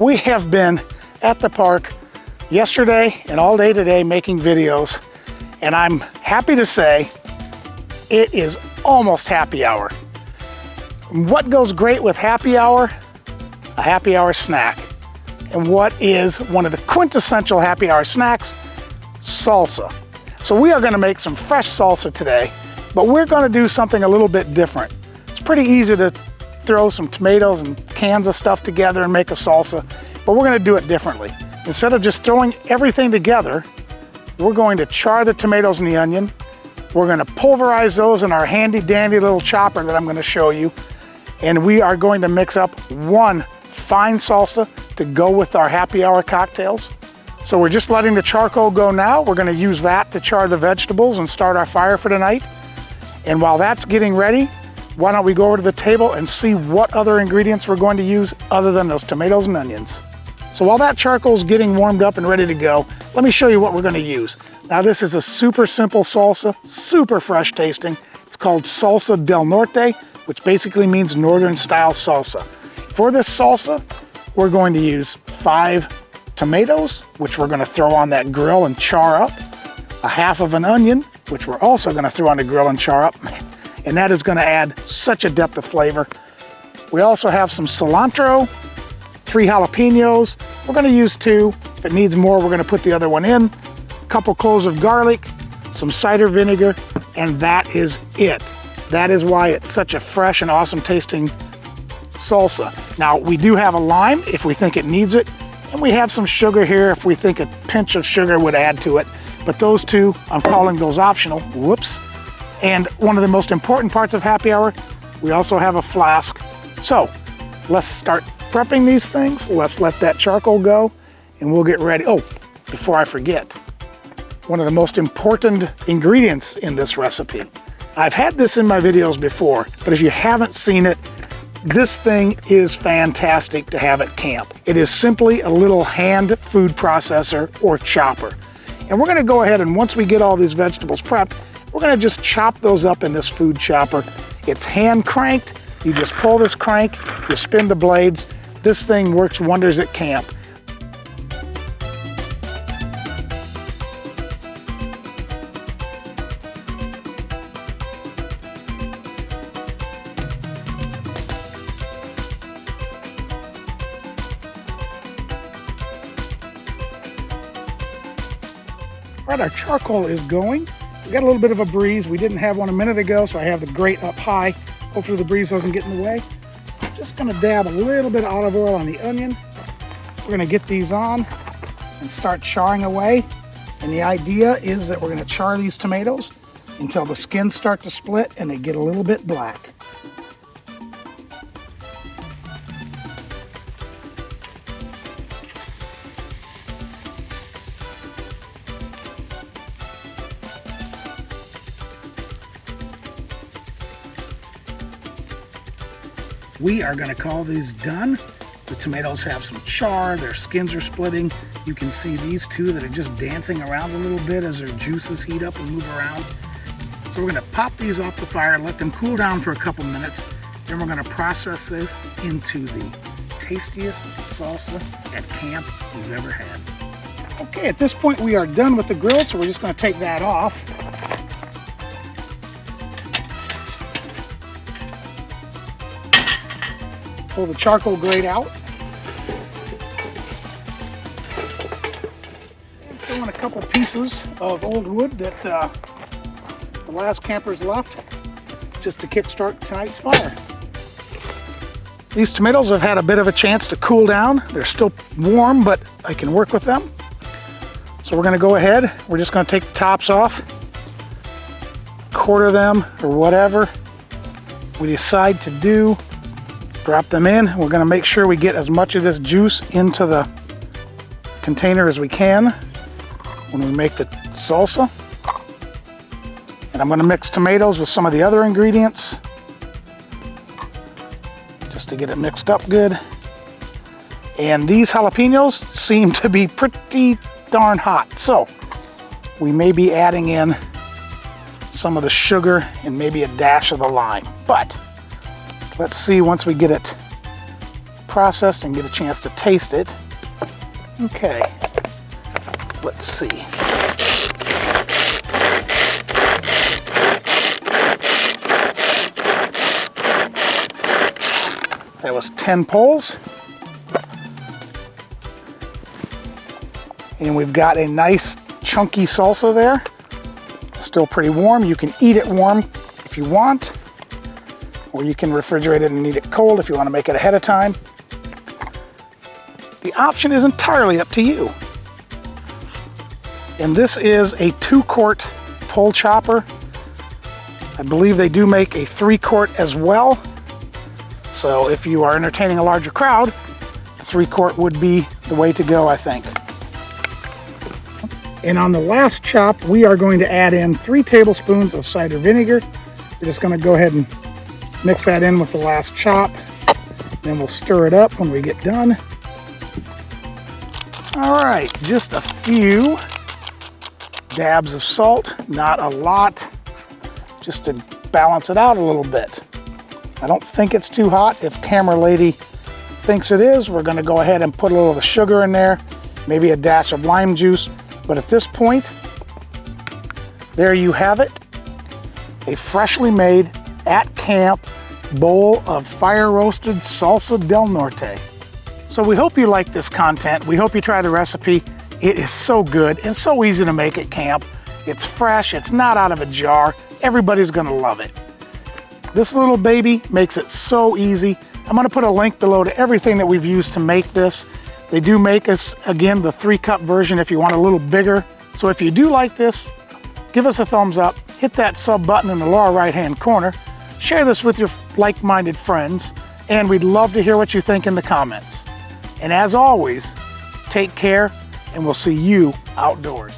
We have been at the park yesterday and all day today making videos, and I'm happy to say it is almost happy hour. What goes great with happy hour? A happy hour snack. And what is one of the quintessential happy hour snacks? Salsa. So we are going to make some fresh salsa today, but we're going to do something a little bit different. It's pretty easy to throw some tomatoes and cans of stuff together and make a salsa, but we're going to do it differently. Instead of just throwing everything together, we're going to char the tomatoes and the onion. We're going to pulverize those in our handy dandy little chopper that I'm going to show you, and we are going to mix up one fine salsa to go with our happy hour cocktails. So we're just letting the charcoal go now. We're going to use that to char the vegetables and start our fire for tonight. And while that's getting ready, why don't we go over to the table and see what other ingredients we're going to use other than those tomatoes and onions. So while that charcoal is getting warmed up and ready to go, let me show you what we're going to use. Now this is a super simple salsa, super fresh tasting. It's called Salsa del Norte, which basically means northern style salsa. For this salsa, we're going to use 5 tomatoes, which we're going to throw on that grill and char up, a half of an onion, which we're also going to throw on the grill and char up. And that is going to add such a depth of flavor. We also have some cilantro, 3 jalapenos. We're going to use 2. If it needs more, we're going to put the other one in. A couple cloves of garlic, some cider vinegar, and that is it. That is why it's such a fresh and awesome tasting salsa. Now, we do have a lime if we think it needs it, and we have some sugar here if we think a pinch of sugar would add to it. But those 2, I'm calling those optional. Whoops. And one of the most important parts of happy hour, we also have a flask. So let's start prepping these things. Let's let that charcoal go and we'll get ready. Oh, before I forget, one of the most important ingredients in this recipe. I've had this in my videos before, but if you haven't seen it, this thing is fantastic to have at camp. It is simply a little hand food processor or chopper. And we're gonna go ahead and once we get all these vegetables prepped, we're gonna just chop those up in this food chopper. It's hand cranked. You just pull this crank, you spin the blades. This thing works wonders at camp. All right, our charcoal is going. We got a little bit of a breeze. We didn't have one a minute ago, so I have the grate up high. Hopefully the breeze doesn't get in the way. Just gonna dab a little bit of olive oil on the onion. We're gonna get these on and start charring away. And the idea is that we're gonna char these tomatoes until the skins start to split and they get a little bit black. We are going to call these done. The tomatoes have some char, their skins are splitting. You can see these 2 that are just dancing around a little bit as their juices heat up and move around. So we're going to pop these off the fire, let them cool down for a couple minutes. Then we're going to process this into the tastiest salsa at camp we've ever had. Okay, at this point we are done with the grill, so we're just going to take that off. Pull the charcoal grate out. And throw in a couple pieces of old wood that the last campers left just to kickstart tonight's fire. These tomatoes have had a bit of a chance to cool down. They're still warm, but I can work with them. So we're going to go ahead. We're just going to take the tops off, quarter them or whatever we decide to do. Drop them in. We're going to make sure we get as much of this juice into the container as we can when we make the salsa. And I'm going to mix tomatoes with some of the other ingredients just to get it mixed up good. And these jalapenos seem to be pretty darn hot, so we may be adding in some of the sugar and maybe a dash of the lime. But let's see once we get it processed and get a chance to taste it. Okay, let's see. That was 10 pulls. And we've got a nice chunky salsa there. Still pretty warm. You can eat it warm if you want, or you can refrigerate it and eat it cold if you want to make it ahead of time. The option is entirely up to you. And this is a 2-quart pull chopper. I believe they do make a 3-quart as well. So if you are entertaining a larger crowd, a 3-quart would be the way to go, I think. And on the last chop, we are going to add in 3 tablespoons of cider vinegar. We're just going to go ahead and mix that in with the last chop. Then we'll stir it up when we get done. All right, just a few dabs of salt, not a lot, just to balance it out a little bit. I don't think it's too hot. If camera lady thinks it is, we're going to go ahead and put a little of the sugar in there, maybe a dash of lime juice. But at this point, there you have it. A freshly made, at camp, bowl of fire-roasted salsa del norte. So we hope you like this content. We hope you try the recipe. It is so good and so easy to make at camp. It's fresh, it's not out of a jar. Everybody's gonna love it. This little baby makes it so easy. I'm gonna put a link below to everything that we've used to make this. They do make us, again, the 3-cup version if you want a little bigger. So if you do like this, give us a thumbs up, hit that sub button in the lower right-hand corner, share this with your like-minded friends, and we'd love to hear what you think in the comments. And as always, take care, and we'll see you outdoors.